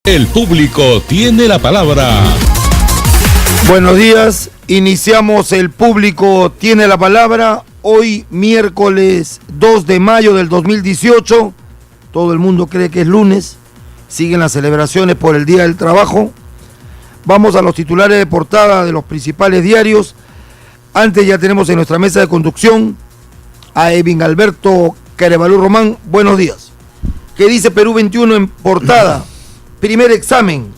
El público tiene la palabra. Buenos días, iniciamos El Público Tiene la Palabra, hoy miércoles 2 de mayo del 2018, todo el mundo cree que es lunes, siguen las celebraciones por el Día del Trabajo. Vamos a los titulares de portada de los principales diarios. Antes ya tenemos en nuestra mesa de conducción a Edwin Alberto Carevalú Román. Buenos días. ¿Qué dice Perú 21 en portada? Primer examen.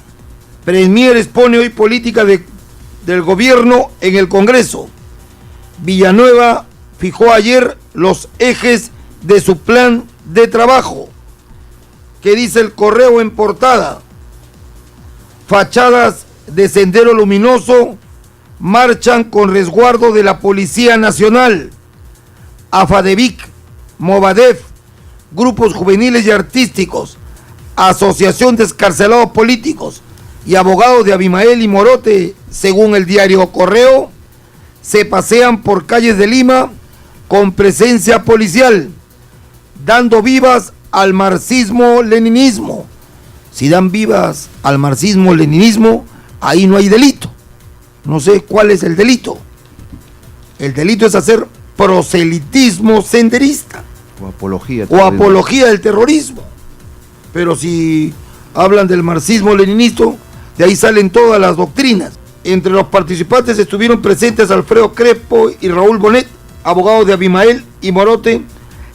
Premier expone hoy política del gobierno en el Congreso. Villanueva fijó ayer los ejes de su plan de trabajo. ¿Qué dice El Correo en portada? Fachadas de Sendero Luminoso marchan con resguardo de la Policía Nacional. AFADEVIC, Movadef, grupos juveniles y artísticos, Asociación de Excarcelados Políticos y abogados de Abimael y Morote, según el diario Correo, se pasean por calles de Lima con presencia policial, dando vivas al marxismo-leninismo. Si dan vivas al marxismo-leninismo, ahí no hay delito. No sé cuál es el delito. El delito es hacer proselitismo senderista o apología del terrorismo. Pero si hablan del marxismo-leninismo, de ahí salen todas las doctrinas. Entre los participantes estuvieron presentes Alfredo Crespo y Raúl Bonet, abogados de Abimael y Morote,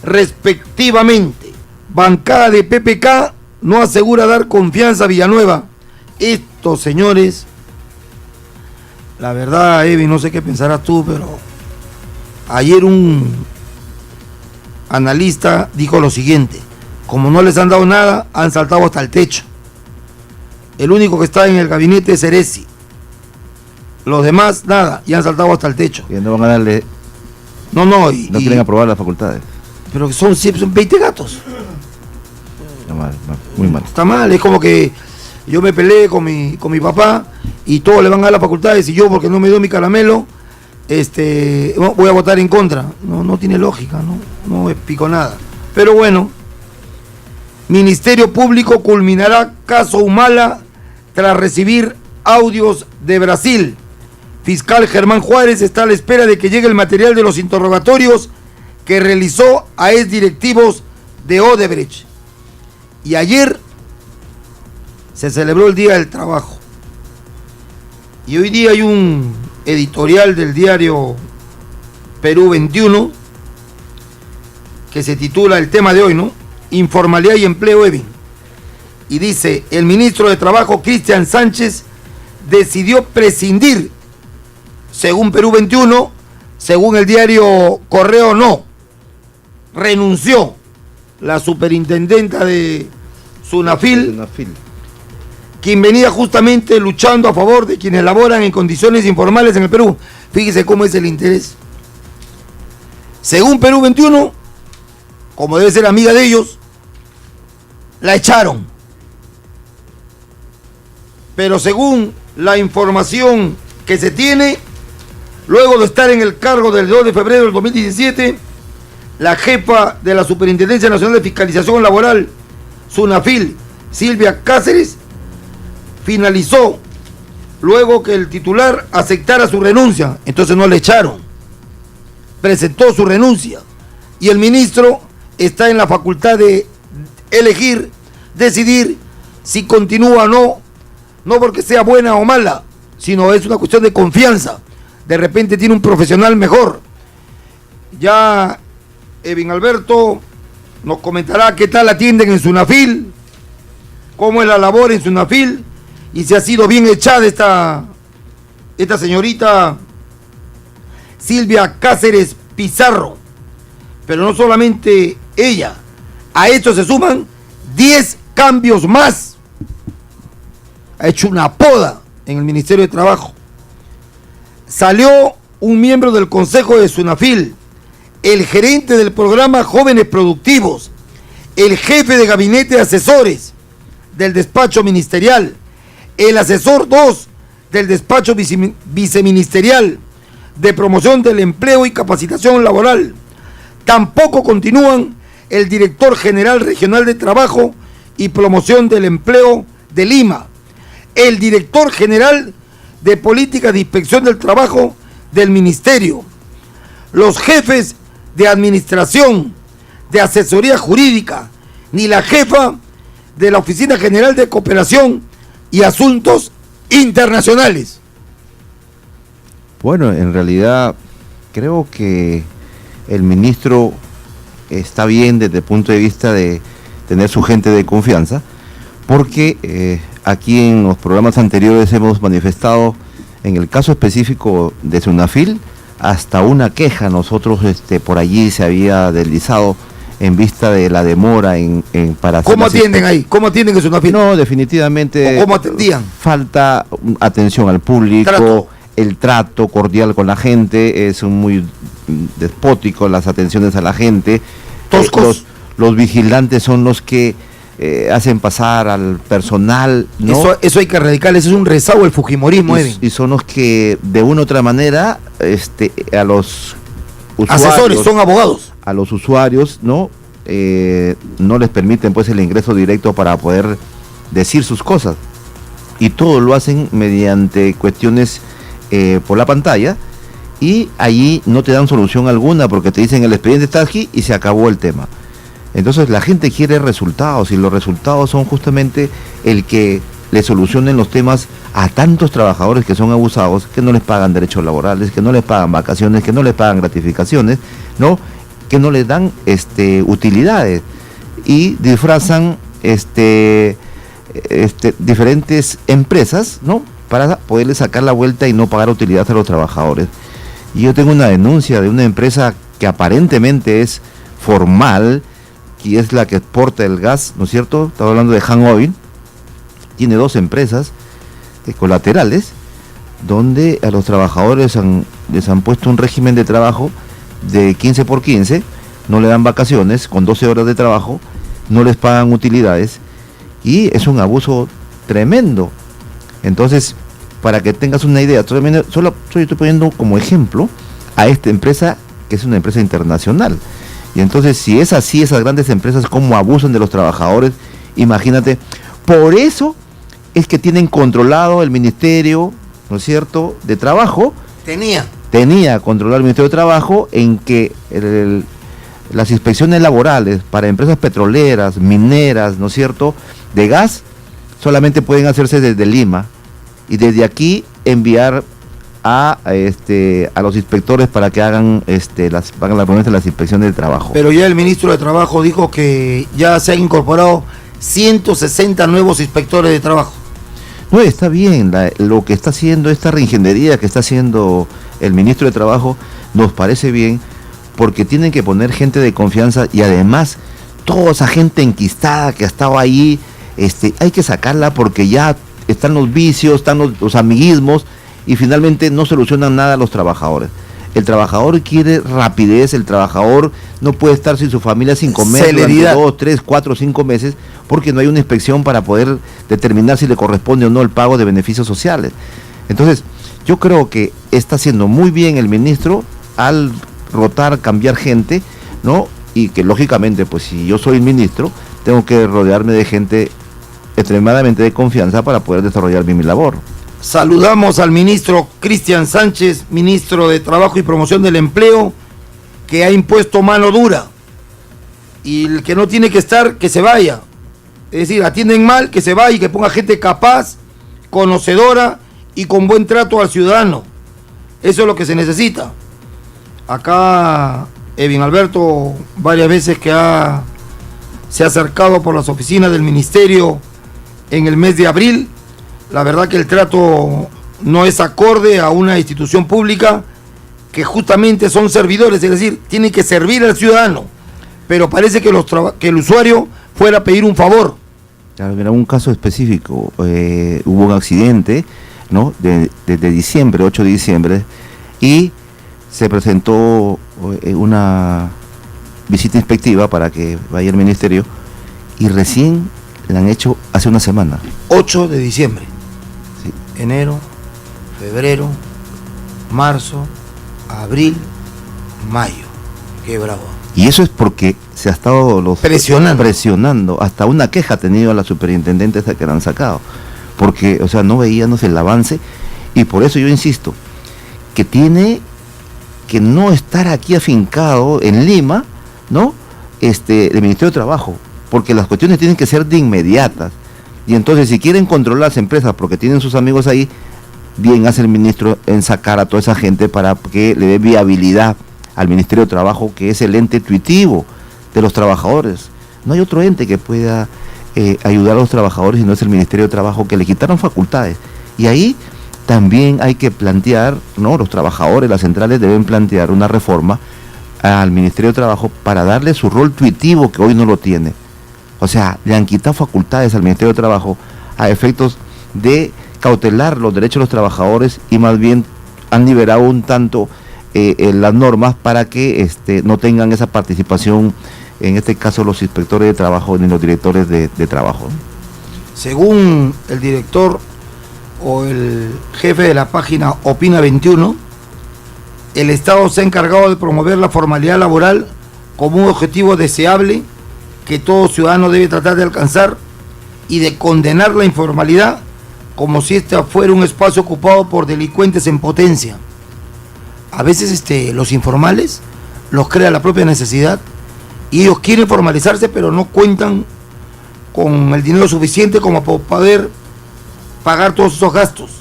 respectivamente. Bancada de PPK no asegura dar confianza a Villanueva. Estos señores, la verdad, Evi, no sé qué pensarás tú, pero ayer un analista dijo lo siguiente: como no les han dado nada, han saltado hasta el techo. El único que está en el gabinete es Ceresi. Los demás, nada, y han saltado hasta el techo. Y no van a darle... No quieren aprobar las facultades. Pero son 20 gatos. Está mal, muy mal. Está mal, es como que yo me peleé con mi papá y todos le van a dar las facultades y yo, porque no me dio mi caramelo, voy a votar en contra. No tiene lógica, no explico nada. Pero bueno, Ministerio Público culminará caso Humala tras recibir audios de Brasil. Fiscal Germán Juárez está a la espera de que llegue el material de los interrogatorios que realizó a exdirectivos de Odebrecht. Y ayer se celebró el Día del Trabajo. Y hoy día hay un editorial del diario Perú 21 que se titula el tema de hoy, ¿no? Informalidad y empleo, Evin. Y dice: el ministro de Trabajo, Cristian Sánchez, decidió prescindir, según Perú 21, según el diario Correo, no. Renunció la superintendenta de Sunafil, quien venía justamente luchando a favor de quienes laboran en condiciones informales en el Perú. Fíjese cómo es el interés. Según Perú 21, como debe ser amiga de ellos, la echaron. Pero según la información que se tiene, luego de estar en el cargo del 2 de febrero del 2017, la jefa de la Superintendencia Nacional de Fiscalización Laboral, Sunafil, Silvia Cáceres, finalizó luego que el titular aceptara su renuncia. Entonces no le echaron, presentó su renuncia, y el ministro está en la facultad de elegir, decidir si continúa o no, no porque sea buena o mala, sino es una cuestión de confianza. De repente tiene un profesional mejor. Ya Edwin Alberto nos comentará qué tal atienden en Sunafil, cómo es la labor en Sunafil, y si ha sido bien echada esta señorita Silvia Cáceres Pizarro. Pero no solamente ella, a esto se suman 10 cambios más. Ha hecho una poda en el Ministerio de Trabajo. Salió un miembro del Consejo de Sunafil, el gerente del programa Jóvenes Productivos, el jefe de gabinete de asesores del despacho ministerial, el asesor 2 del despacho viceministerial de promoción del empleo y capacitación laboral. Tampoco continúan el director general regional de trabajo y promoción del empleo de Lima, el director general de Política de Inspección del Trabajo del Ministerio, los jefes de administración, de asesoría jurídica, ni la jefa de la Oficina General de Cooperación y Asuntos Internacionales. Bueno, en realidad creo que el ministro está bien desde el punto de vista de tener su gente de confianza, porque aquí en los programas anteriores hemos manifestado, en el caso específico de Sunafil, hasta una queja nosotros por allí se había deslizado en vista de la demora para hacer. ¿Cómo atienden ahí? ¿Cómo atienden en Sunafil? No, definitivamente. ¿O cómo atendían? Falta atención al público, el trato cordial con la gente, es muy despótico las atenciones a la gente. Toscos. Los vigilantes son los que hacen pasar al personal, ¿no? Eso hay que erradicar, eso es un rezago del fujimorismo, y son los que de una u otra manera a los usuarios, asesores, son abogados. A los usuarios, ¿no? No les permiten pues el ingreso directo para poder decir sus cosas. Y todo lo hacen mediante cuestiones por la pantalla, y allí no te dan solución alguna porque te dicen el expediente está aquí y se acabó el tema. Entonces la gente quiere resultados, y los resultados son justamente el que le solucionen los temas a tantos trabajadores que son abusados, que no les pagan derechos laborales, que no les pagan vacaciones, que no les pagan gratificaciones, ¿no? Que no les dan utilidades, y disfrazan diferentes empresas, ¿no? Para poderle sacar la vuelta y no pagar utilidades a los trabajadores. Y yo tengo una denuncia de una empresa que aparentemente es formal, y es la que exporta el gas, ¿no es cierto? Estaba hablando de Han Oil. Tiene 2 empresas colaterales, donde a los trabajadores les han puesto un régimen de trabajo de 15x15, no le dan vacaciones, con 12 horas de trabajo, no les pagan utilidades, y es un abuso tremendo. Entonces, para que tengas una idea, solo estoy poniendo como ejemplo a esta empresa, que es una empresa internacional. Y entonces, si es así, esas grandes empresas cómo abusan de los trabajadores, imagínate. Por eso es que tienen controlado el Ministerio, ¿no es cierto?, de Trabajo. Tenía controlado el Ministerio de Trabajo, en que las inspecciones laborales para empresas petroleras, mineras, ¿no es cierto?, de gas, solamente pueden hacerse desde Lima, y desde aquí enviar a los inspectores para que hagan las inspecciones de trabajo. Pero ya el ministro de Trabajo dijo que ya se han incorporado 160 nuevos inspectores de trabajo. No, está bien, lo que está haciendo, esta reingeniería que está haciendo el ministro de Trabajo, nos parece bien, porque tienen que poner gente de confianza, y además toda esa gente enquistada que ha estado ahí, hay que sacarla, porque ya están los vicios, están los amiguismos, y finalmente no solucionan nada a los trabajadores. El trabajador quiere rapidez, el trabajador no puede estar sin su familia sin comer durante 2, 3, 4, 5 meses, porque no hay una inspección para poder determinar si le corresponde o no el pago de beneficios sociales. Entonces, yo creo que está haciendo muy bien el ministro al rotar, cambiar gente, ¿no? Y que lógicamente, pues si yo soy el ministro, tengo que rodearme de gente extremadamente de confianza para poder desarrollar bien mi labor. Saludamos al ministro Cristian Sánchez, ministro de Trabajo y Promoción del Empleo, que ha impuesto mano dura, y el que no tiene que estar, que se vaya. Es decir, atienden mal, que se vaya, y que ponga gente capaz, conocedora y con buen trato al ciudadano. Eso es lo que se necesita. Acá Edwin Alberto varias veces que se ha acercado por las oficinas del ministerio en el mes de abril. La verdad que el trato no es acorde a una institución pública que justamente son servidores, es decir, tienen que servir al ciudadano, pero parece que el usuario fuera a pedir un favor. Claro, era un caso específico, hubo un accidente, ¿no?, desde diciembre, 8 de diciembre, y se presentó una visita inspectiva para que vaya al ministerio, y recién la han hecho hace una semana. 8 de diciembre. Sí. Enero, febrero, marzo, abril, mayo. Qué bravo. Y eso es porque se ha estado presionando. Hasta una queja ha tenido a la superintendente hasta que la han sacado. Porque, o sea, no veíamos el avance. Y por eso yo insisto, que tiene que no estar aquí afincado en Lima, ¿no? El Ministerio de Trabajo. Porque las cuestiones tienen que ser de inmediatas. Y entonces, si quieren controlar las empresas porque tienen sus amigos ahí, bien hace el ministro en sacar a toda esa gente para que le dé viabilidad al Ministerio de Trabajo, que es el ente tuitivo de los trabajadores. No hay otro ente que pueda ayudar a los trabajadores si no es el Ministerio de Trabajo, que le quitaron facultades. Y ahí también hay que plantear, ¿no? Los trabajadores, las centrales deben plantear una reforma al Ministerio de Trabajo para darle su rol tuitivo que hoy no lo tiene. O sea, le han quitado facultades al Ministerio de Trabajo a efectos de cautelar los derechos de los trabajadores y más bien han liberado un tanto las normas para que no tengan esa participación, en este caso los inspectores de trabajo ni los directores de trabajo. Según el director o el jefe de la página Opina 21, el Estado se ha encargado de promover la formalidad laboral como un objetivo deseable que todo ciudadano debe tratar de alcanzar y de condenar la informalidad como si esta fuera un espacio ocupado por delincuentes en potencia. A veces los informales los crea la propia necesidad y ellos quieren formalizarse, pero no cuentan con el dinero suficiente como para poder pagar todos esos gastos.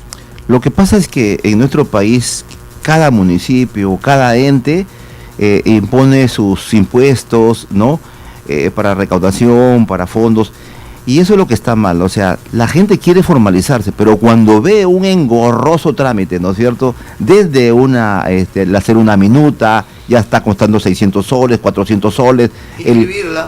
Lo que pasa es que en nuestro país cada municipio, cada ente impone sus impuestos, ¿no? Para recaudación, para fondos, y eso es lo que está mal. O sea, la gente quiere formalizarse, pero cuando ve un engorroso trámite, ¿no es cierto? Desde el hacer una minuta, ya está costando 600 soles, 400 soles,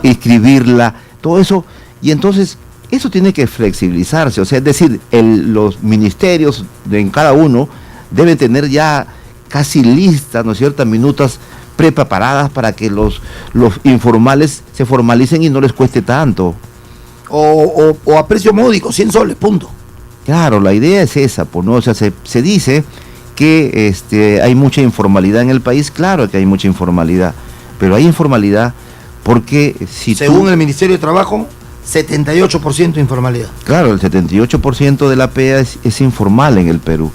inscribirla, todo eso, y entonces eso tiene que flexibilizarse. O sea, es decir, los ministerios en cada uno deben tener ya casi listas, ¿no es cierto?, minutas preparadas para que los informales se formalicen y no les cueste tanto. O a precio módico, 100 soles, punto. Claro, la idea es esa, pues, ¿no? O sea, se dice que hay mucha informalidad en el país. Claro que hay mucha informalidad, pero hay informalidad porque según el Ministerio de Trabajo, 78% informalidad. Claro, el 78% de la PEA es informal en el Perú,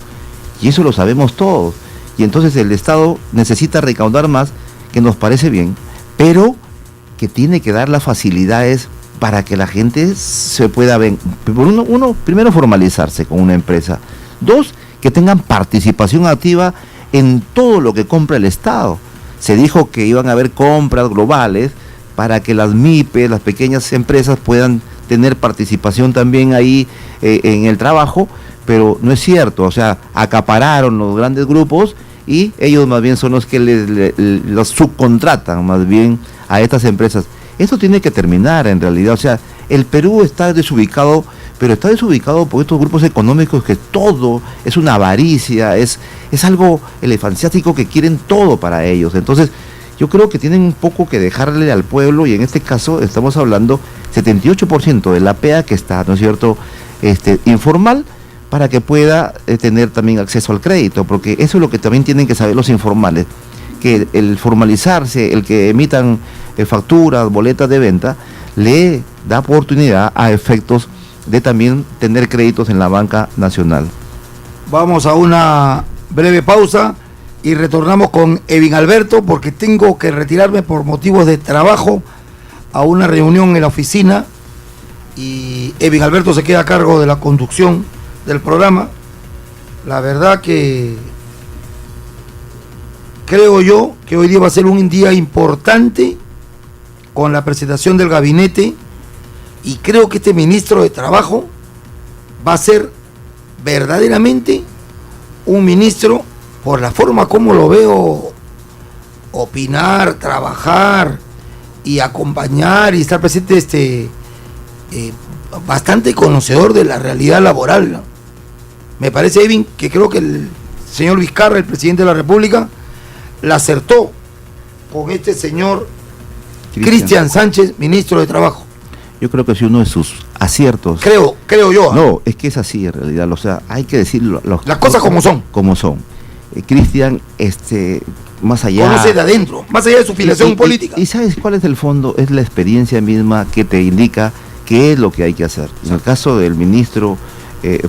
y eso lo sabemos todos. Y entonces el Estado necesita recaudar más, que nos parece bien, pero que tiene que dar las facilidades para que la gente se pueda ver. Uno, primero formalizarse con una empresa. Dos, que tengan participación activa en todo lo que compra el Estado. Se dijo que iban a haber compras globales para que las MIPES, las pequeñas empresas, puedan tener participación también ahí en el trabajo, pero no es cierto. O sea, acapararon los grandes grupos y ellos más bien son los que los subcontratan más bien a estas empresas. Esto tiene que terminar en realidad. O sea, el Perú está desubicado, pero está desubicado por estos grupos económicos que todo es una avaricia, es algo elefanciático, que quieren todo para ellos. Entonces, yo creo que tienen un poco que dejarle al pueblo, y en este caso estamos hablando 78% de la PEA que está, ¿no es cierto?, informal, para que pueda tener también acceso al crédito, porque eso es lo que también tienen que saber los informales, que el formalizarse, el que emitan facturas, boletas de venta, le da oportunidad a efectos de también tener créditos en la banca nacional. Vamos a una breve pausa y retornamos con Evin Alberto, porque tengo que retirarme por motivos de trabajo a una reunión en la oficina, y Evin Alberto se queda a cargo de la conducción del programa. La verdad que creo yo que hoy día va a ser un día importante con la presentación del gabinete, y creo que este ministro de Trabajo va a ser verdaderamente un ministro, por la forma como lo veo opinar, trabajar y acompañar y estar presente, bastante conocedor de la realidad laboral, ¿no? Me parece, Evin, que creo que el señor Vizcarra, el presidente de la República, la acertó con este señor Cristian Sánchez, ministro de Trabajo. Yo creo que es uno de sus aciertos. Creo yo. No, es que es así en realidad. O sea, hay que decirlo. Las cosas como son. Como son. Cristian más allá. Conoce de adentro, más allá de su filiación política. ¿Y sabes cuál es el fondo? Es la experiencia misma que te indica qué es lo que hay que hacer. En el caso del ministro,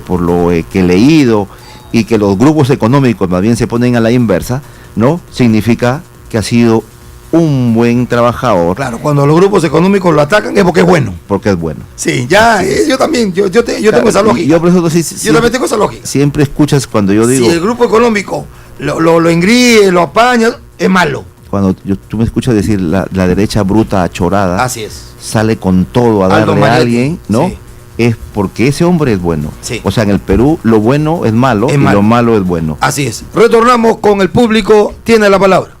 por lo que he leído, y que los grupos económicos más bien se ponen a la inversa, ¿no? Significa que ha sido un buen trabajador. Claro, cuando los grupos económicos lo atacan es porque es bueno. Porque es bueno. Sí, ya, yo también, yo tengo esa lógica. Yo, por eso, yo también tengo esa lógica. Siempre escuchas cuando yo digo... Si el grupo económico lo engríe, lo apaña, es malo. Cuando tú me escuchas decir la derecha bruta, achorada, así es, sale con todo a darle a alguien, ¿no? Sí. Es porque ese hombre es bueno. Sí. O sea, en el Perú lo bueno es malo y lo malo es bueno. Así es. Retornamos con el público, tiene la palabra.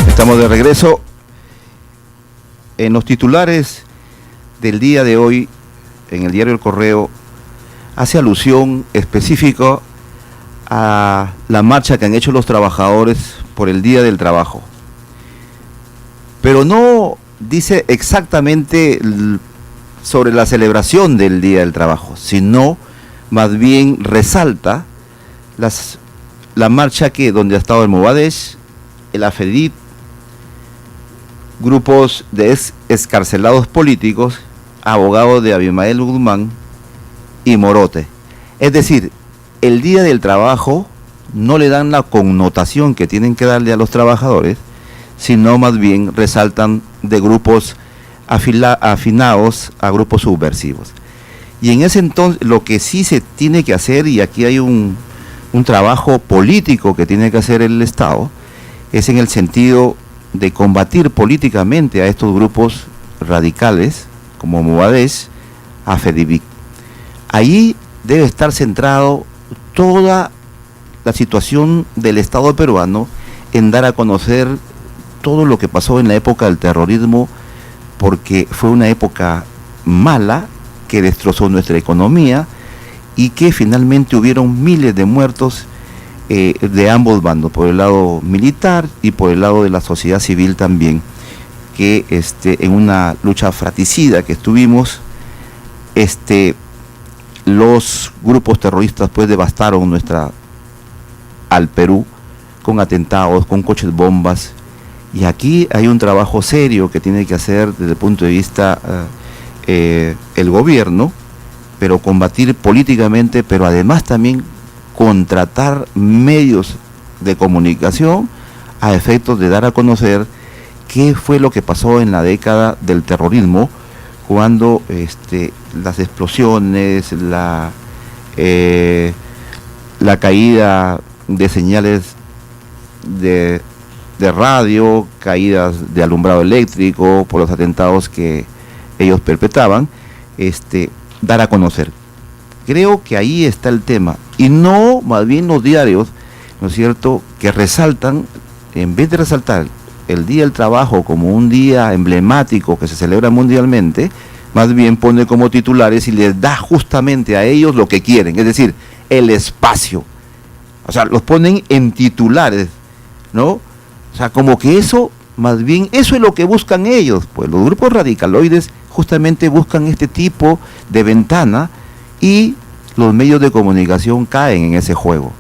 Estamos de regreso. En los titulares del día de hoy, en el diario El Correo, hace alusión específica a la marcha que han hecho los trabajadores por el Día del Trabajo. Pero no dice exactamente sobre la celebración del Día del Trabajo, sino más bien resalta la marcha donde ha estado el Movadez, el AFEDIP, grupos de excarcelados políticos, abogados de Abimael Guzmán y Morote. Es decir, el Día del Trabajo no le dan la connotación que tienen que darle a los trabajadores, sino más bien resaltan de grupos afinados a grupos subversivos. Y en ese entonces lo que sí se tiene que hacer, y aquí hay un trabajo político que tiene que hacer el Estado, es en el sentido de combatir políticamente a estos grupos radicales como Movadez, AFEDIBIC. Ahí debe estar centrado toda la situación del Estado peruano en dar a conocer todo lo que pasó en la época del terrorismo, porque fue una época mala que destrozó nuestra economía y que finalmente hubieron miles de muertos de ambos bandos, por el lado militar y por el lado de la sociedad civil también, que en una lucha fratricida que estuvimos, los grupos terroristas pues devastaron al Perú con atentados, con coches bombas, y aquí hay un trabajo serio que tiene que hacer desde el punto de vista el gobierno, pero combatir políticamente, pero además también contratar medios de comunicación a efectos de dar a conocer qué fue lo que pasó en la década del terrorismo, cuando las explosiones, la caída de señales de radio, caídas de alumbrado eléctrico por los atentados que ellos perpetraban, dar a conocer. Creo que ahí está el tema, y no más bien los diarios, ¿no es cierto?, que resaltan, en vez de resaltar el Día del Trabajo como un día emblemático que se celebra mundialmente, más bien pone como titulares y les da justamente a ellos lo que quieren, es decir, el espacio. O sea, los ponen en titulares, ¿no? O sea, como que eso, más bien, eso es lo que buscan ellos. Pues los grupos radicaloides justamente buscan este tipo de ventana y los medios de comunicación caen en ese juego.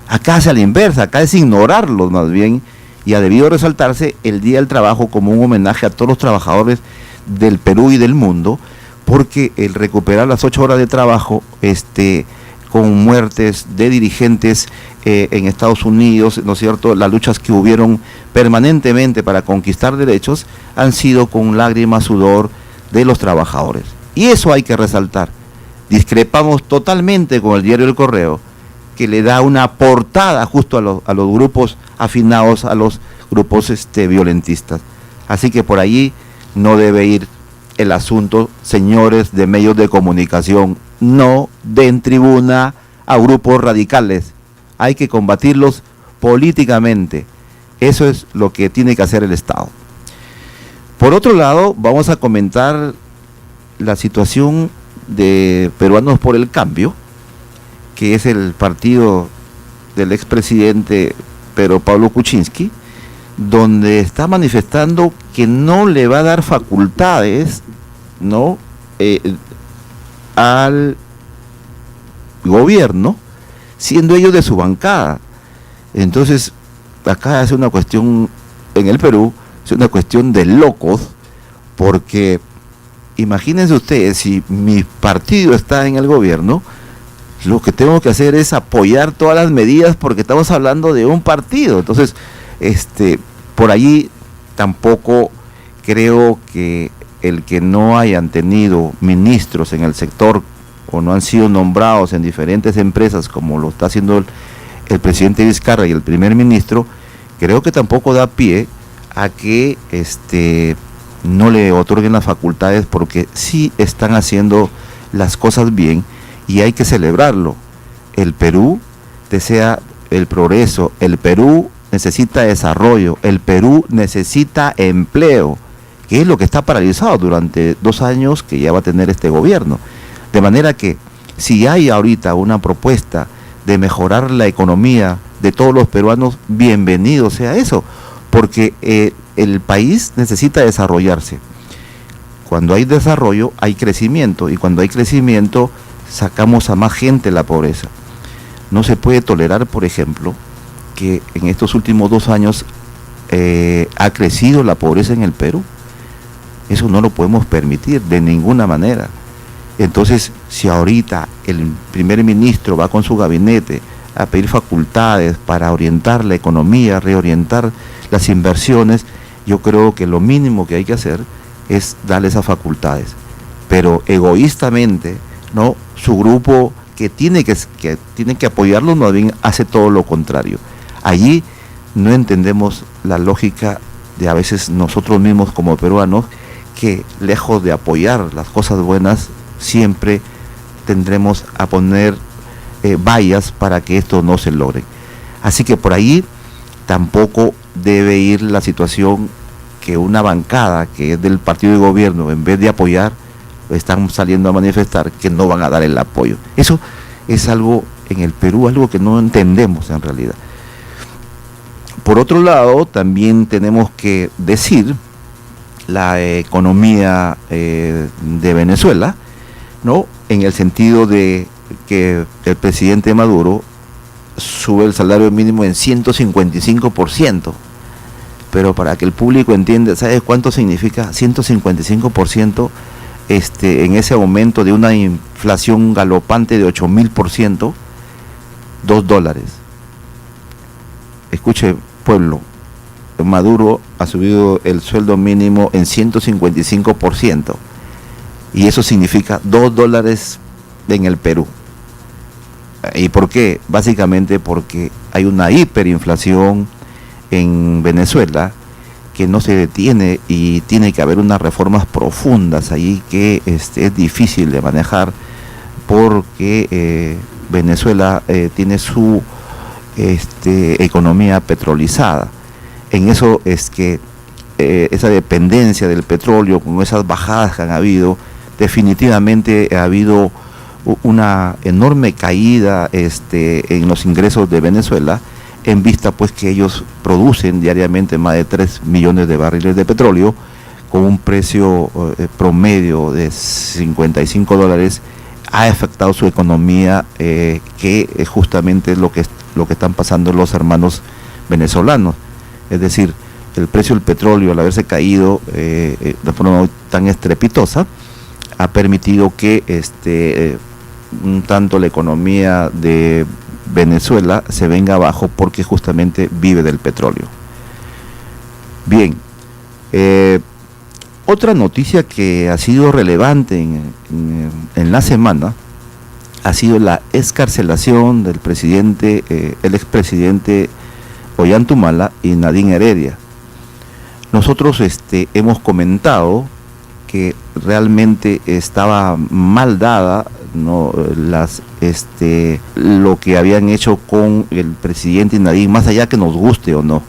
Acá es a la inversa, acá es ignorarlos más bien, y ha debido resaltarse el Día del Trabajo como un homenaje a todos los trabajadores del Perú y del mundo, porque el recuperar las 8 horas de trabajo, con muertes de dirigentes en Estados Unidos, ¿no es cierto?, las luchas que hubieron permanentemente para conquistar derechos, han sido con lágrimas, sudor de los trabajadores. Y eso hay que resaltar. Discrepamos totalmente con el diario El Correo, que le da una portada justo a los grupos afinados, a los grupos violentistas. Así que por allí no debe ir el asunto, señores de medios de comunicación. No den tribuna a grupos radicales. Hay que combatirlos políticamente. Eso es lo que tiene que hacer el Estado. Por otro lado, vamos a comentar la situación de Peruanos por el Cambio, que es el partido del expresidente Pedro Pablo Kuczynski, donde está manifestando que no le va a dar facultades, ¿no?, al gobierno, siendo ellos de su bancada. Entonces, acá es una cuestión, en el Perú, es una cuestión de locos, porque imagínense ustedes, si mi partido está en el gobierno, lo que tengo que hacer es apoyar todas las medidas porque estamos hablando de un partido. Entonces, por allí tampoco creo que el que no hayan tenido ministros en el sector o no han sido nombrados en diferentes empresas como lo está haciendo el presidente Vizcarra y el primer ministro, creo que tampoco da pie a que no le otorguen las facultades, porque sí están haciendo las cosas bien y hay que celebrarlo. El Perú desea el progreso, el Perú necesita desarrollo, el Perú necesita empleo, que es lo que está paralizado durante 2 años que ya va a tener este gobierno. De manera que si hay ahorita una propuesta de mejorar la economía de todos los peruanos, bienvenido sea eso, porque el país necesita desarrollarse. Cuando hay desarrollo hay crecimiento, y cuando hay crecimiento sacamos a más gente de la pobreza. No se puede tolerar, por ejemplo, que en estos últimos 2 años ha crecido la pobreza en el Perú. Eso no lo podemos permitir de ninguna manera. Entonces, si ahorita el primer ministro va con su gabinete a pedir facultades para orientar la economía, reorientar las inversiones, yo creo que lo mínimo que hay que hacer es darle esas facultades. Pero egoístamente, ¿no? Su grupo que tiene que apoyarlo, más bien hace todo lo contrario. Allí no entendemos la lógica de a veces nosotros mismos como peruanos, que lejos de apoyar las cosas buenas, siempre tendremos a poner vallas para que esto no se logre. Así que por ahí tampoco debe ir la situación que una bancada que es del partido de gobierno, en vez de apoyar, están saliendo a manifestar que no van a dar el apoyo. Eso es algo en el Perú, algo que no entendemos en realidad. Por otro lado, también tenemos que decir la economía de Venezuela, ¿no? En el sentido de que el presidente Maduro sube el salario mínimo en 155%, pero para que el público entienda, ¿sabes cuánto significa 155%? En ese aumento de una inflación galopante de 8.000%, $2. Escuche, pueblo, Maduro ha subido el sueldo mínimo en 155%, y eso significa $2 en el Perú. ¿Y por qué? Básicamente porque hay una hiperinflación en Venezuela que no se detiene, y tiene que haber unas reformas profundas allí que es difícil de manejar, porque Venezuela tiene su economía petrolizada. En eso es que esa dependencia del petróleo, con esas bajadas que han habido, definitivamente ha habido una enorme caída en los ingresos de Venezuela, en vista pues que ellos producen diariamente más de 3 millones de barriles de petróleo con un precio promedio de $55. Ha afectado su economía, que es justamente lo que están pasando los hermanos venezolanos. Es decir, el precio del petróleo, al haberse caído de forma tan estrepitosa, ha permitido que un tanto la economía de Venezuela se venga abajo, porque justamente vive del petróleo. Bien, otra noticia que ha sido relevante en la semana ha sido la excarcelación del presidente, el expresidente Ollanta y Nadine Heredia. Nosotros hemos comentado que realmente estaba mal dada, ¿no? Lo que habían hecho con el presidente Nadine, más allá que nos guste o no,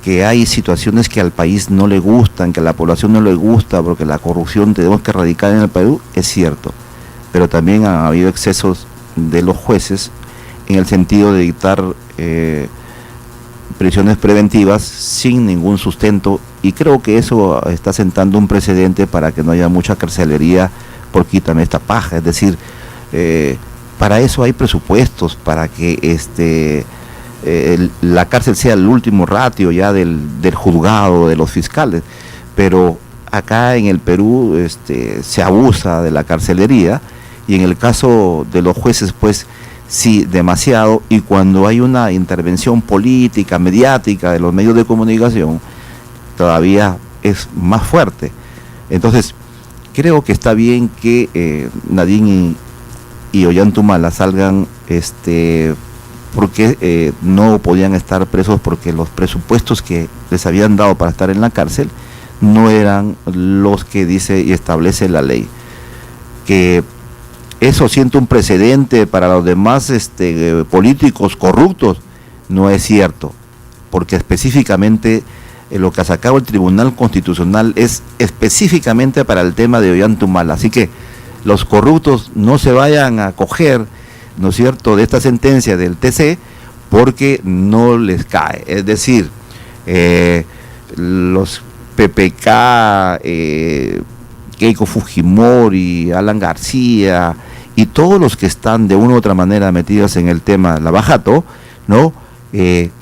que hay situaciones que al país no le gustan, que a la población no le gusta, porque la corrupción tenemos que erradicar en el Perú, es cierto, pero también ha habido excesos de los jueces en el sentido de dictar prisiones preventivas sin ningún sustento, y creo que eso está sentando un precedente para que no haya mucha carcelería por quítame esta paja. Es decir, para eso hay presupuestos, para que la cárcel sea el último ratio ya del juzgado, de los fiscales, pero acá en el Perú se abusa de la carcelería, y en el caso de los jueces pues sí, demasiado, y cuando hay una intervención política, mediática de los medios de comunicación, todavía es más fuerte. Entonces creo que está bien que Nadine y Ollantumala salgan, porque no podían estar presos porque los presupuestos que les habían dado para estar en la cárcel no eran los que dice y establece la ley. Que eso siente un precedente para los demás políticos corruptos, no es cierto, porque específicamente lo que ha sacado el Tribunal Constitucional es específicamente para el tema de Ollantumala. Así que los corruptos no se vayan a coger, ¿no es cierto?, de esta sentencia del TC, porque no les cae. Es decir, los PPK, Keiko Fujimori, Alan García y todos los que están de una u otra manera metidos en el tema Lavajato, ¿no?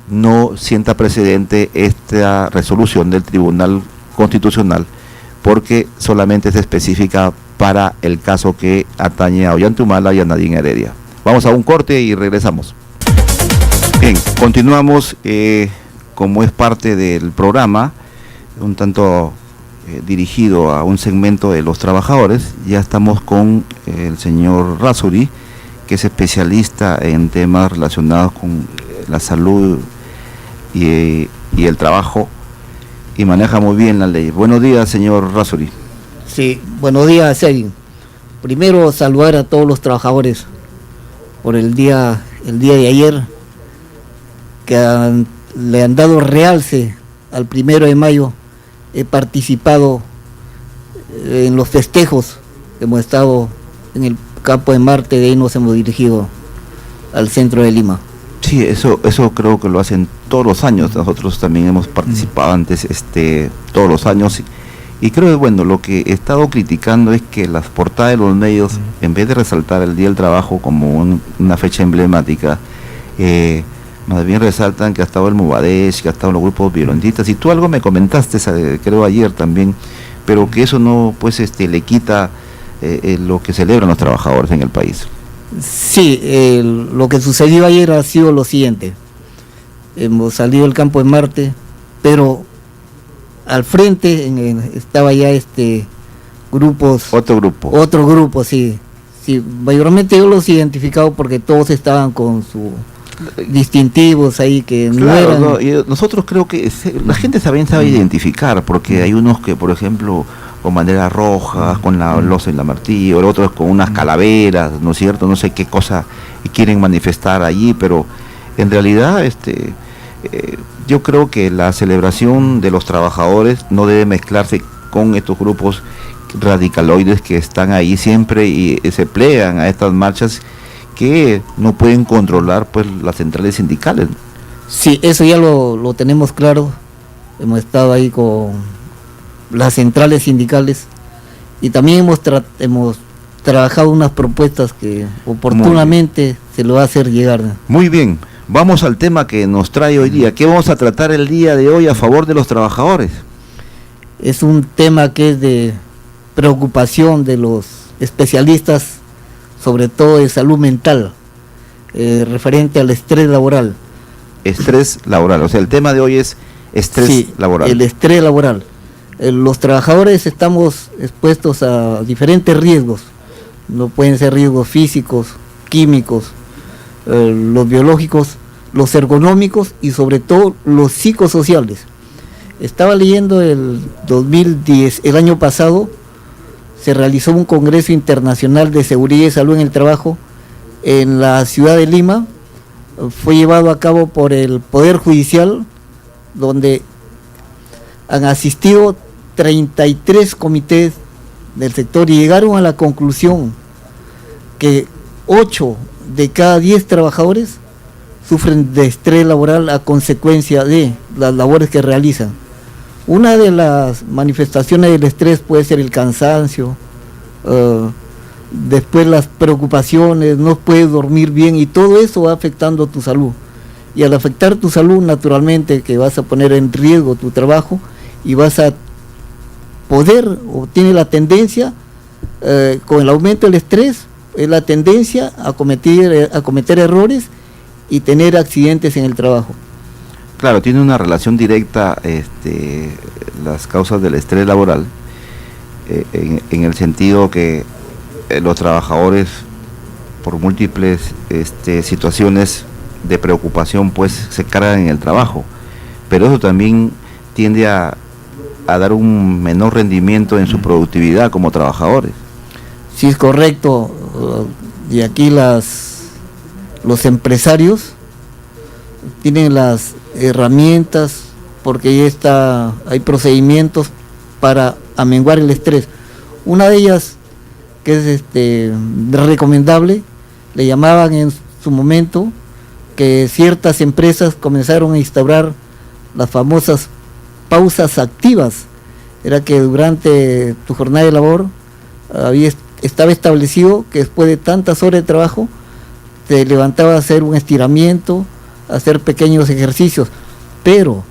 No sienta precedente esta resolución del Tribunal Constitucional, porque solamente es específica para el caso que atañe a Ollantumala y a Nadine Heredia. Vamos a un corte y regresamos. Bien, continuamos, como es parte del programa, un tanto dirigido a un segmento de los trabajadores. Ya estamos con el señor Errázuriz, que es especialista en temas relacionados con la salud y el trabajo, y maneja muy bien la ley. Buenos días, señor Errázuriz. Sí, buenos días, Sergio. Primero, saludar a todos los trabajadores por el día de ayer, que le han dado realce al 1 de mayo. He participado en los festejos, hemos estado en el campo de Marte, de ahí nos hemos dirigido al centro de Lima. Sí, eso creo que lo hacen todos los años. Nosotros también hemos participado antes todos los años, y creo que bueno, lo que he estado criticando es que las portadas de los medios, en vez de resaltar el Día del Trabajo como una fecha emblemática, más bien resaltan que ha estado el Movadez, que ha estado los grupos violentistas, y tú algo me comentaste, creo ayer también, pero que eso no pues le quita lo que celebran los trabajadores en el país. Sí, lo que sucedió ayer ha sido lo siguiente. Hemos salido del campo de Marte, pero al frente estaba ya otro grupo, sí, mayormente yo los he identificado porque todos estaban con su distintivos ahí que claro, no eran. No, y nosotros creo que la gente también sabe identificar, porque hay unos que, por ejemplo, con banderas rojas, con la loza y la martillo, otros con unas calaveras, ¿no es cierto? No sé qué cosa quieren manifestar allí, pero en realidad yo creo que la celebración de los trabajadores no debe mezclarse con estos grupos radicaloides que están ahí siempre y se plegan a estas marchas que no pueden controlar pues las centrales sindicales. Sí, eso ya lo tenemos claro. Hemos estado ahí con las centrales sindicales y también hemos trabajado unas propuestas que oportunamente se lo va a hacer llegar. Muy bien, vamos al tema que nos trae hoy día. ¿Qué vamos a tratar el día de hoy a favor de los trabajadores? Es un tema que es de preocupación de los especialistas, sobre todo de salud mental, referente al estrés laboral. Estrés laboral, o sea, el tema de hoy es estrés laboral. El estrés laboral. Los trabajadores estamos expuestos a diferentes riesgos, no pueden ser riesgos físicos, químicos, los biológicos, los ergonómicos y sobre todo los psicosociales. Estaba leyendo el 2010, el año pasado, se realizó un Congreso Internacional de Seguridad y Salud en el Trabajo en la ciudad de Lima. Fue llevado a cabo por el Poder Judicial, donde han asistido 33 comités del sector y llegaron a la conclusión que 8 de cada 10 trabajadores sufren de estrés laboral a consecuencia de las labores que realizan. Una de las manifestaciones del estrés puede ser el cansancio, después las preocupaciones, no puedes dormir bien y todo eso va afectando tu salud. Y al afectar tu salud, naturalmente que vas a poner en riesgo tu trabajo y vas a poder, o tiene la tendencia, con el aumento del estrés, es la tendencia a cometer errores y tener accidentes en el trabajo. Claro, tiene una relación directa las causas del estrés laboral, en el sentido que los trabajadores, por múltiples situaciones de preocupación, pues se cargan en el trabajo, pero eso también tiende a dar un menor rendimiento en su productividad como trabajadores. Sí, es correcto. Y aquí los empresarios tienen las herramientas, porque ya hay procedimientos para amenguar el estrés. Una de ellas, que es recomendable, le llamaban en su momento, que ciertas empresas comenzaron a instaurar las famosas pausas activas. Era que durante tu jornada de labor estaba establecido que después de tantas horas de trabajo te levantabas a hacer un estiramiento, a hacer pequeños ejercicios, pero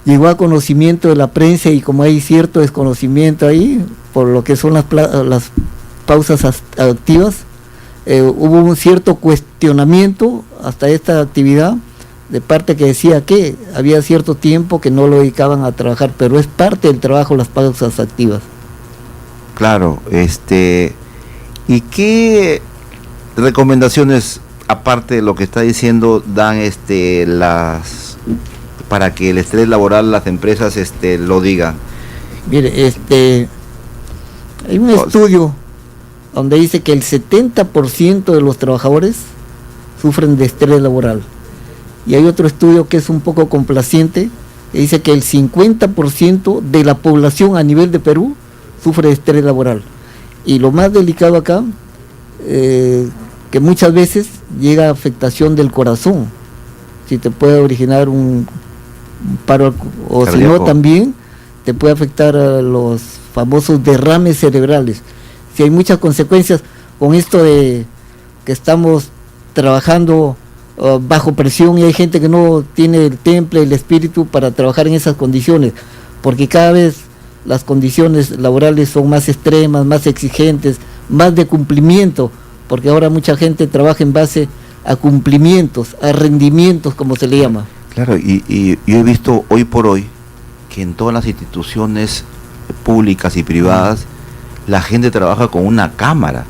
llegó a conocimiento de la prensa, y como hay cierto desconocimiento ahí por lo que son las pausas activas, hubo un cierto cuestionamiento hasta esta actividad, de parte que decía que había cierto tiempo que no lo dedicaban a trabajar, pero es parte del trabajo las pausas activas. Claro, ¿y qué recomendaciones, aparte de lo que está diciendo, dan para que el estrés laboral las empresas lo digan? Mire, hay un estudio donde dice que el 70% de los trabajadores sufren de estrés laboral. Y hay otro estudio que es un poco complaciente, que dice que el 50% de la población a nivel de Perú sufre de estrés laboral. Y lo más delicado acá, que muchas veces llega a afectación del corazón, si te puede originar un paro, o si no también te puede afectar a los famosos derrames cerebrales. Si hay muchas consecuencias con esto de que estamos trabajando bajo presión, y hay gente que no tiene el temple, el espíritu para trabajar en esas condiciones, porque cada vez las condiciones laborales son más extremas, más exigentes, más de cumplimiento, porque ahora mucha gente trabaja en base a cumplimientos, a rendimientos, como se le llama. Claro, y yo he visto hoy por hoy que en todas las instituciones públicas y privadas la gente trabaja con una cámara,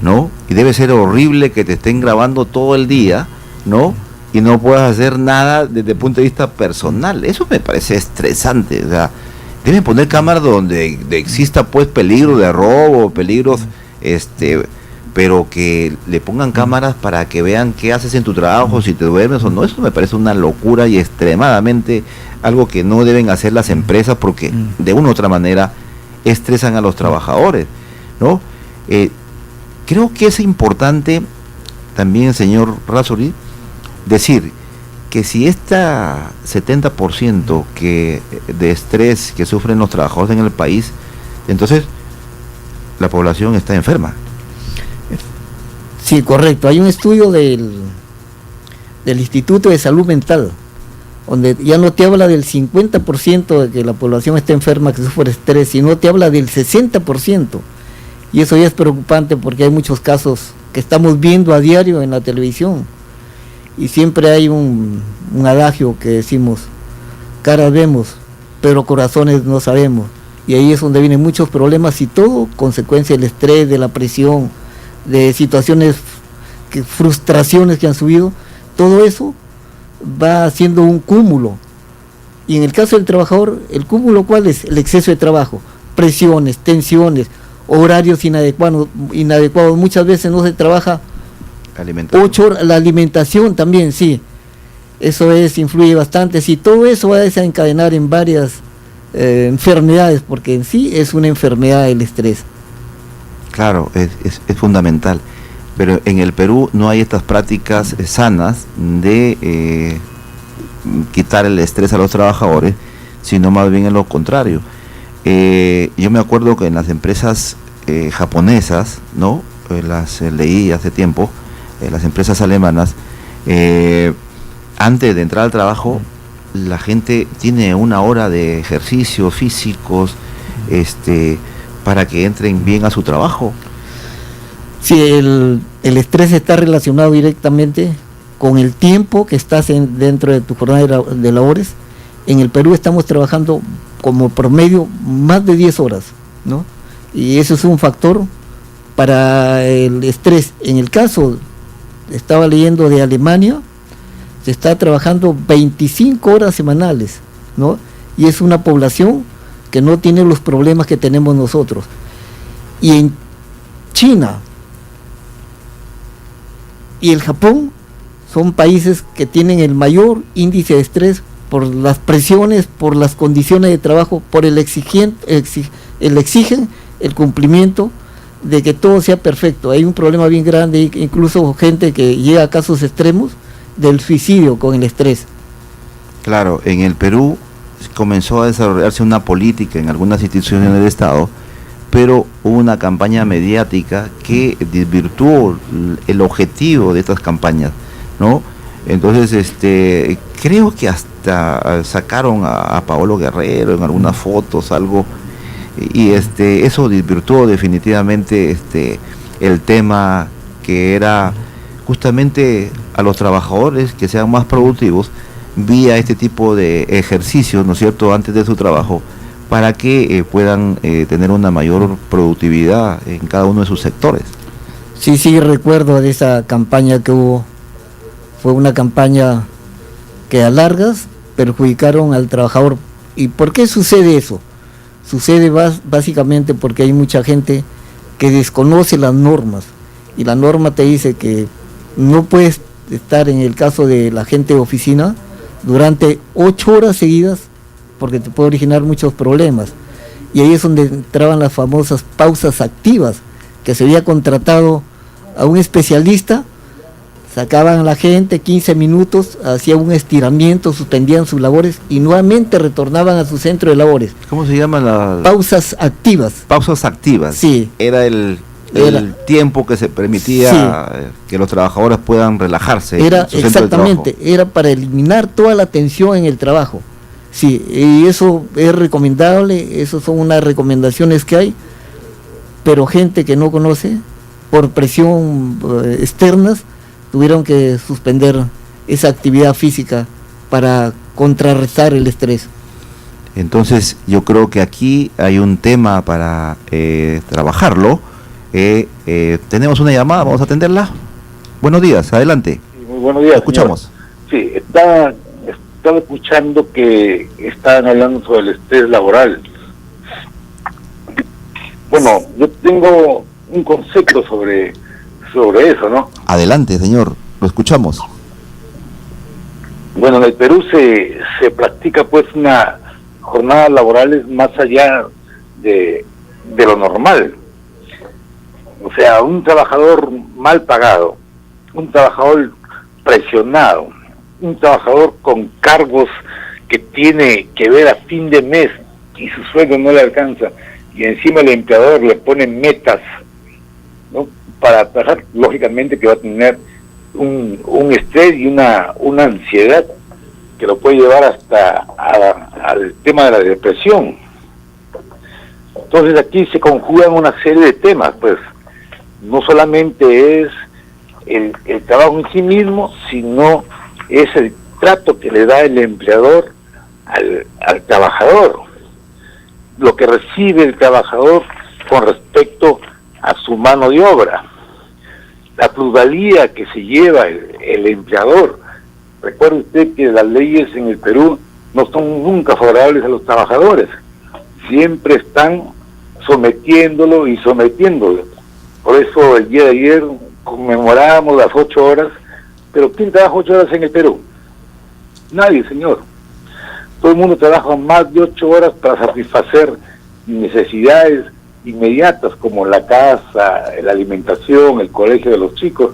¿no? Y debe ser horrible que te estén grabando todo el día, ¿no? Y no puedas hacer nada desde el punto de vista personal. Eso me parece estresante. O sea, deben poner cámaras donde exista pues peligro de robo, peligros, pero que le pongan cámaras para que vean qué haces en tu trabajo, si te duermes o no. Eso me parece una locura y extremadamente algo que no deben hacer las empresas, porque de una u otra manera estresan a los trabajadores, ¿no? Creo que es importante también, señor Errázuriz, decir que si esta 70% de estrés que sufren los trabajadores en el país, entonces la población está enferma. Sí, correcto. Hay un estudio del Instituto de Salud Mental, donde ya no te habla del 50% de que la población está enferma, que sufre estrés, sino te habla del 60%. Y eso ya es preocupante, porque hay muchos casos que estamos viendo a diario en la televisión. Y siempre hay un adagio que decimos: caras vemos, pero corazones no sabemos. Y ahí es donde vienen muchos problemas, y todo consecuencia del estrés, de la presión, de situaciones, frustraciones que han subido. Todo eso va haciendo un cúmulo. Y en el caso del trabajador, ¿el cúmulo cuál es? El exceso de trabajo, presiones, tensiones, horarios inadecuados. Muchas veces no se trabaja 8 horas, la alimentación también, sí. Eso influye bastante. Si todo eso va a desencadenar en varias enfermedades, porque en sí es una enfermedad el estrés. Claro, es fundamental. Pero en el Perú no hay estas prácticas sanas de quitar el estrés a los trabajadores, sino más bien en lo contrario. Yo me acuerdo que en las empresas japonesas, ¿no? Las leí hace tiempo, las empresas alemanas, antes de entrar al trabajo, la gente tiene una hora de ejercicios físicos, para que entren bien a su trabajo. Sí, el estrés está relacionado directamente con el tiempo que estás dentro de tu jornada de labores. En el Perú estamos trabajando como promedio más de 10 horas, ¿no? Y eso es un factor para el estrés. En el caso, estaba leyendo de Alemania, se está trabajando 25 horas semanales, ¿no? Y es una población que no tiene los problemas que tenemos nosotros. Y en China y el Japón son países que tienen el mayor índice de estrés por las presiones, por las condiciones de trabajo, por exigen el cumplimiento de que todo sea perfecto. Hay un problema bien grande, incluso gente que llega a casos extremos del suicidio con el estrés. Claro, en el Perú comenzó a desarrollarse una política en algunas instituciones del Estado, pero hubo una campaña mediática que desvirtuó el objetivo de estas campañas, ¿no? Entonces, creo que hasta sacaron a Paolo Guerrero en algunas fotos, algo, y eso desvirtuó definitivamente el tema que era justamente a los trabajadores que sean más productivos vía este tipo de ejercicios, ¿no es cierto?, antes de su trabajo, para que puedan tener una mayor productividad en cada uno de sus sectores. Sí, recuerdo de esa campaña que hubo. Fue una campaña que a largas perjudicaron al trabajador. ¿Y por qué sucede eso? Sucede básicamente porque hay mucha gente que desconoce las normas, y la norma te dice que no puedes estar, en el caso de la gente de oficina, durante 8 horas seguidas, porque te puede originar muchos problemas. Y ahí es donde entraban las famosas pausas activas, que se había contratado a un especialista, sacaban a la gente 15 minutos, hacían un estiramiento, suspendían sus labores y nuevamente retornaban a su centro de labores. ¿Cómo se llaman las pausas activas? Pausas activas. Sí. Era el tiempo que se permitía, sí, que los trabajadores puedan relajarse. Era exactamente, era para eliminar toda la tensión en el trabajo. Sí, y eso es recomendable, esas son unas recomendaciones que hay, pero gente que no conoce, por presión externas, tuvieron que suspender esa actividad física para contrarrestar el estrés. Entonces yo creo que aquí hay un tema para trabajarlo. Tenemos una llamada, vamos a atenderla. Buenos días, adelante. Sí, muy buenos días. Escuchamos. Señor. Sí, estaba escuchando que estaban hablando sobre el estrés laboral. Bueno, yo tengo un concepto sobre eso, ¿no? Adelante, señor, lo escuchamos. Bueno, en el Perú se practica pues una jornada laboral más allá de lo normal. O sea, un trabajador mal pagado, un trabajador presionado, un trabajador con cargos que tiene que ver a fin de mes y su sueldo no le alcanza, y encima el empleador le pone metas, ¿no?, para trabajar, lógicamente que va a tener un estrés y una ansiedad que lo puede llevar hasta al tema de la depresión. Entonces aquí se conjugan una serie de temas, pues no solamente es el trabajo en sí mismo, sino es el trato que le da el empleador al trabajador, lo que recibe el trabajador con respecto a su mano de obra, la plusvalía que se lleva el empleador. Recuerde usted que las leyes en el Perú no son nunca favorables a los trabajadores, siempre están sometiéndolo y sometiéndolo. Por eso el día de ayer conmemorábamos las 8 horas, pero ¿quién trabaja 8 horas en el Perú? Nadie, señor. Todo el mundo trabaja más de 8 horas para satisfacer necesidades inmediatas como la casa, la alimentación, el colegio de los chicos.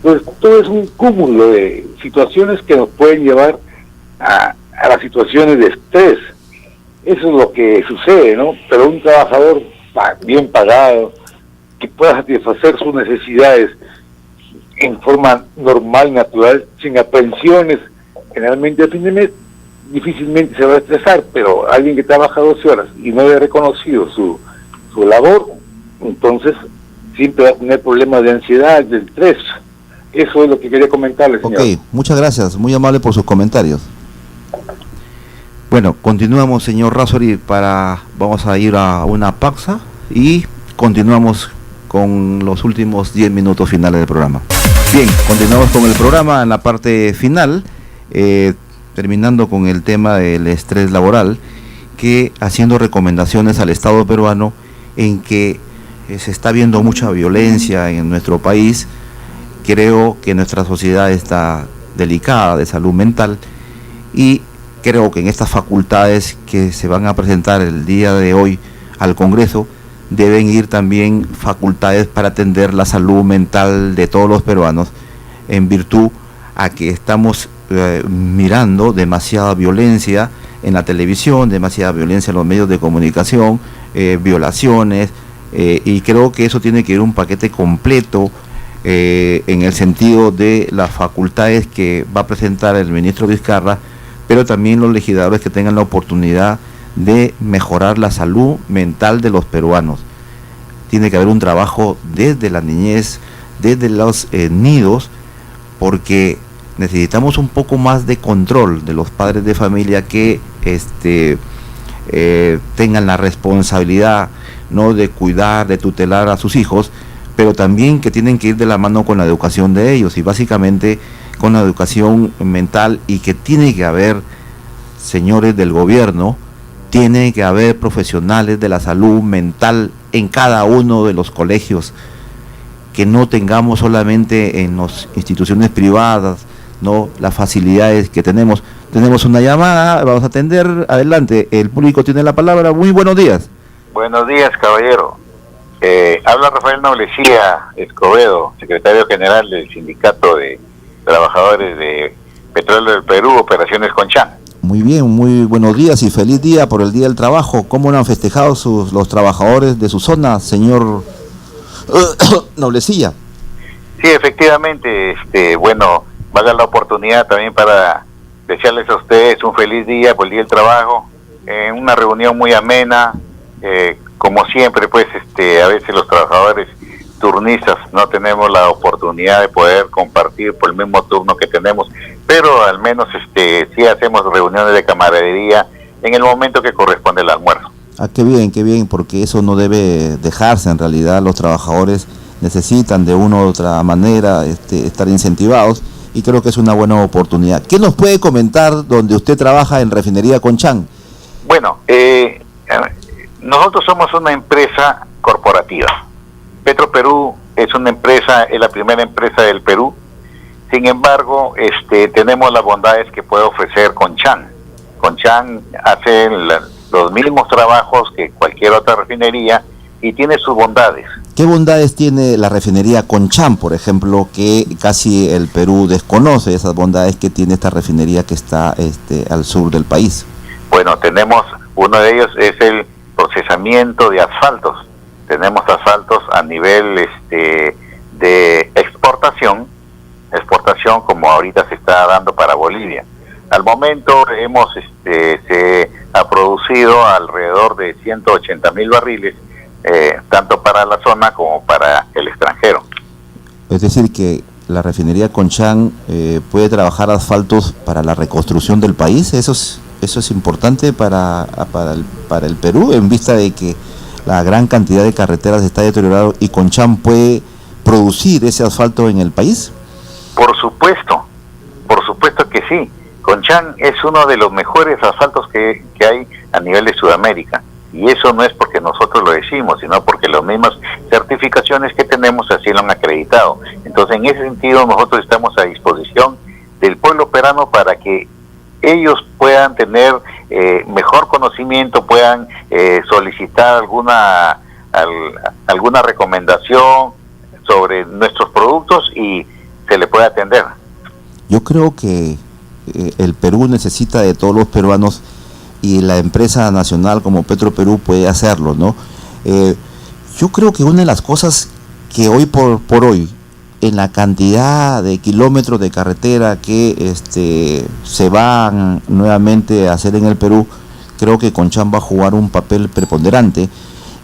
Entonces todo es un cúmulo de situaciones que nos pueden llevar a las situaciones de estrés. Eso es lo que sucede, ¿no? Pero un trabajador bien pagado, que pueda satisfacer sus necesidades en forma normal, natural, sin aprensiones generalmente a fin de mes difícilmente se va a estresar, pero alguien que trabaja 12 horas y no haya reconocido su labor, entonces siempre va a tener problemas de ansiedad, de estrés. Eso es lo que quería comentarles, señor. Ok, muchas gracias, muy amable por sus comentarios. Bueno, continuamos, señor Razzori, vamos a ir a una pausa y continuamos con los últimos 10 minutos finales del programa. Bien, continuamos con el programa en la parte final, terminando con el tema del estrés laboral, que haciendo recomendaciones al Estado peruano en que se está viendo mucha violencia en nuestro país. Creo que nuestra sociedad está delicada de salud mental y creo que en estas facultades que se van a presentar el día de hoy al Congreso deben ir también facultades para atender la salud mental de todos los peruanos, en virtud a que estamos mirando demasiada violencia en la televisión, demasiada violencia en los medios de comunicación, violaciones, y creo que eso tiene que ir un paquete completo en el sentido de las facultades que va a presentar el ministro Vizcarra, pero también los legisladores que tengan la oportunidad de mejorar la salud mental de los peruanos. Tiene que haber un trabajo desde la niñez, desde los nidos, porque necesitamos un poco más de control de los padres de familia que tengan la responsabilidad, ¿no?, de cuidar, de tutelar a sus hijos, pero también que tienen que ir de la mano con la educación de ellos y básicamente con la educación mental, y que tiene que haber, señores del gobierno, tiene que haber profesionales de la salud mental en cada uno de los colegios, que no tengamos solamente en las instituciones privadas, ¿no?, las facilidades que tenemos. Tenemos una llamada, vamos a atender, adelante, el público tiene la palabra. Muy buenos días. Buenos días, caballero. Habla Rafael Noblecía Escobedo, secretario general del Sindicato de Trabajadores de Petróleo del Perú, Operaciones Conchán. Muy bien, muy buenos días y feliz día por el Día del Trabajo. ¿Cómo lo han festejado los trabajadores de su zona, señor Noblecía? Sí, efectivamente, bueno, valga la oportunidad también para desearles a ustedes un feliz día por el Día del Trabajo, una reunión muy amena, como siempre, pues, a veces los trabajadores turnistas no tenemos la oportunidad de poder compartir por el mismo turno que tenemos, pero al menos sí hacemos reuniones de camaradería en el momento que corresponde el almuerzo. Ah, qué bien, porque eso no debe dejarse. En realidad los trabajadores necesitan de una u otra manera estar incentivados, y creo que es una buena oportunidad. ¿Qué nos puede comentar donde usted trabaja en Refinería Conchán? Bueno, nosotros somos una empresa corporativa. Petroperú es una empresa, es la primera empresa del Perú. Sin embargo, tenemos las bondades que puede ofrecer Conchán. Conchán hace los mismos trabajos que cualquier otra refinería y tiene sus bondades. ¿Qué bondades tiene la refinería Conchán, por ejemplo, que casi el Perú desconoce esas bondades que tiene esta refinería que está al sur del país? Bueno, tenemos, uno de ellos es el procesamiento de asfaltos. Tenemos asfaltos a nivel de exportación como ahorita se está dando para Bolivia. Al momento se ha producido alrededor de 180,000 barriles, tanto para la zona como para el extranjero. Es decir, que la refinería Conchán puede trabajar asfaltos para la reconstrucción del país. Eso es importante para el Perú, en vista de que la gran cantidad de carreteras está deteriorado, y Conchán puede producir ese asfalto en el país. Por supuesto que sí. Conchán es uno de los mejores asfaltos que hay a nivel de Sudamérica, y eso no es porque nosotros lo decimos, sino porque las mismas certificaciones que tenemos así lo han acreditado. Entonces, en ese sentido, nosotros estamos a disposición del pueblo peruano para que ellos puedan tener mejor conocimiento, puedan solicitar alguna recomendación sobre nuestros productos y se le puede atender. Yo creo que el Perú necesita de todos los peruanos, y la empresa nacional como Petroperú puede hacerlo, ¿no? Yo creo que una de las cosas que hoy por hoy en la cantidad de kilómetros de carretera que se van nuevamente a hacer en el Perú, creo que Conchán va a jugar un papel preponderante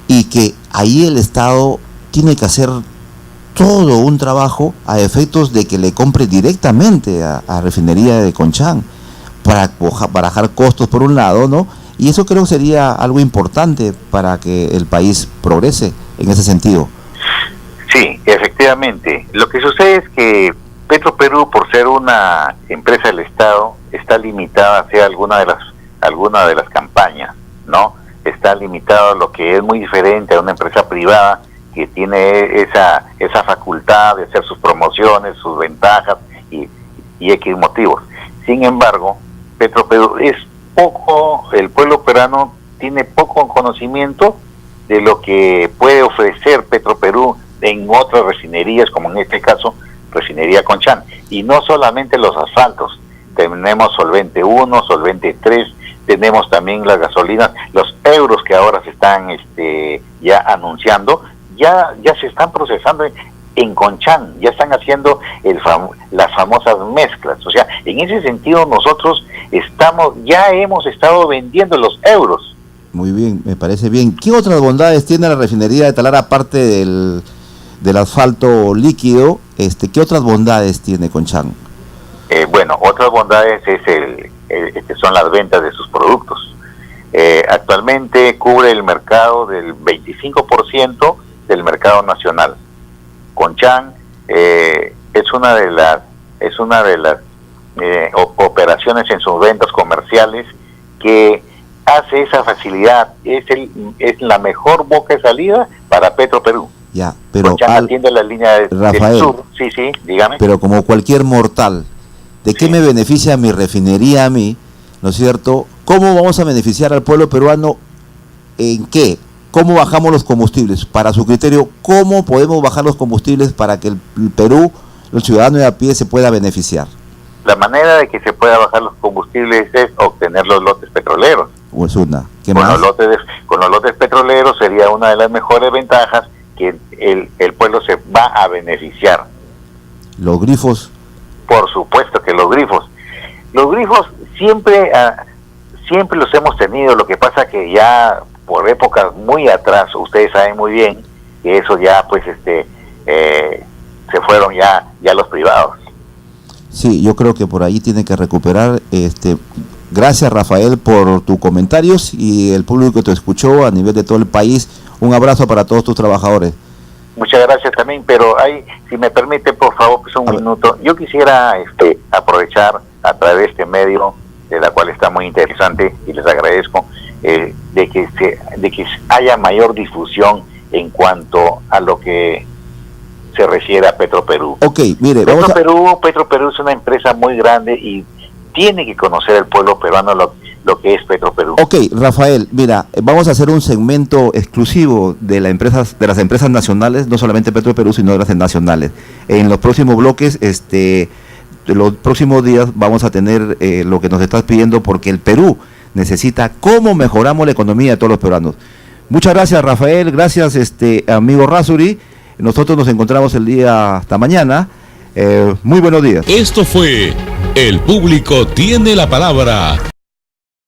y que ahí el Estado tiene que hacer todo un trabajo a efectos de que le compre directamente a Refinería de Conchán para bajar costos por un lado, ¿no? Y eso creo que sería algo importante para que el país progrese en ese sentido. Sí, efectivamente. Lo que sucede es que Petroperú, por ser una empresa del Estado, está limitada hacia alguna de las campañas, ¿no? Está limitado a lo que es muy diferente a una empresa privada que tiene esa facultad de hacer sus promociones, sus ventajas y X motivos. Sin embargo, Petroperú es poco, el pueblo peruano tiene poco conocimiento de lo que puede ofrecer Petroperú en otras refinerías, como en este caso, Refinería Conchán. Y no solamente los asfaltos, tenemos solvente 1, solvente 3, tenemos también las gasolinas, los euros que ahora se están ya anunciando, ya se están procesando en Conchán, ya están haciendo las famosas mezclas. O sea, en ese sentido nosotros ya hemos estado vendiendo los euros. Muy bien, me parece bien. ¿Qué otras bondades tiene la refinería de Talara aparte del asfalto líquido? ¿Qué otras bondades tiene Conchán? Bueno, otras bondades son las ventas de sus productos. Actualmente cubre el mercado del 25% del mercado nacional. Conchán es una de las operaciones en sus ventas comerciales que hace esa facilidad, es la mejor boca de salida para Petroperú. Ya, pero Conchán atiende la línea del sur. Sí, dígame. Pero como cualquier mortal, ¿de qué me beneficia mi refinería a mí? ¿No es cierto? ¿Cómo vamos a beneficiar al pueblo peruano? ¿En qué? ¿Cómo bajamos los combustibles? Para su criterio, ¿cómo podemos bajar los combustibles para que el Perú, el ciudadano de a pie, se pueda beneficiar? La manera de que se pueda bajar los combustibles es obtener los lotes petroleros. ¿O es una? ¿Qué con más? Con los lotes petroleros sería una de las mejores ventajas que el pueblo se va a beneficiar. ¿Los grifos? Por supuesto que los grifos siempre los hemos tenido. Lo que pasa que ya por épocas muy atrás, ustedes saben muy bien que eso ya pues se fueron ya los privados. Sí, yo creo que por ahí tiene que recuperar. Gracias, Rafael, por tus comentarios y el público que te escuchó a nivel de todo el país. Un abrazo para todos tus trabajadores. Muchas gracias también, pero si me permite, por favor, pues un minuto. Yo quisiera aprovechar a través de este medio, de la cual está muy interesante y les agradezco, de que haya mayor difusión en cuanto a lo que se refiere a Petroperú. Ok, mire, Petroperú es una empresa muy grande y tiene que conocer el pueblo peruano lo que es Petroperú. Ok, Rafael, mira, vamos a hacer un segmento exclusivo de las empresas nacionales, no solamente Petroperú, sino de las nacionales. En los próximos bloques, los próximos días vamos a tener lo que nos estás pidiendo, porque el Perú necesita cómo mejoramos la economía de todos los peruanos. Muchas gracias, Rafael, gracias, amigo Razuri. Nosotros nos encontramos el día hasta mañana. Muy buenos días. Esto fue El Público Tiene la Palabra.